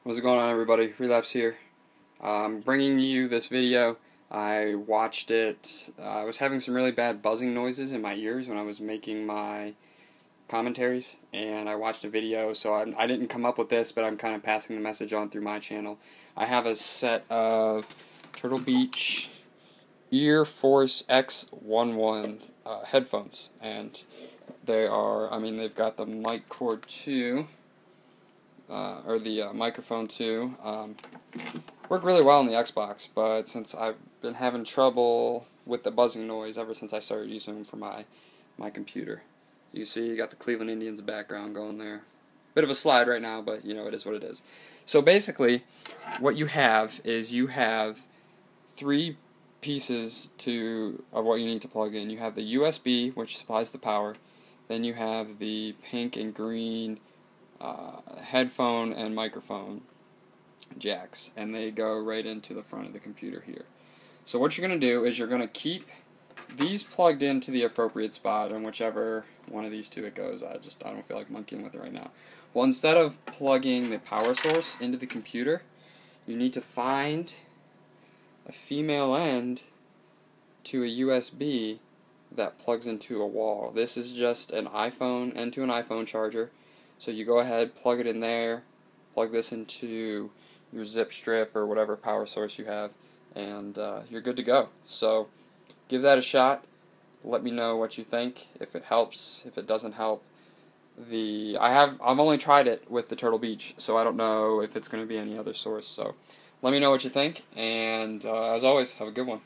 What's going on, everybody? Relapse here. Bringing you this video. I watched it. I was having some really bad buzzing noises in my ears when I was making my commentaries, and I watched a video, so I didn't come up with this, but I'm kind of passing the message on through my channel. I have a set of Turtle Beach Ear Force X11 headphones, and they are, they've got the mic cord too. Or the microphone too. Work really well on the Xbox, but since I've been having trouble with the buzzing noise ever since I started using them for my computer. You see, you got the Cleveland Indians background going there. Bit of a slide right now, but you know, it is what it is. So basically, what you have is you have three pieces of what you need to plug in. You have the USB, which supplies the power. Then you have the pink and green headphone and microphone jacks, and they go right into the front of the computer here. So what you're going to do is you're going to keep these plugged into the appropriate spot, and whichever one of these two it goes. I don't feel like monkeying with it right now. Well, instead of plugging the power source into the computer, you need to find a female end to a USB that plugs into a wall. This is just an iPhone into an iPhone charger. So you go ahead, plug it in there, plug this into your zip strip or whatever power source you have, and you're good to go. So give that a shot. Let me know what you think, if it helps, if it doesn't help. I've only tried it with the Turtle Beach, so I don't know if it's going to be any other source. So let me know what you think, and as always, have a good one.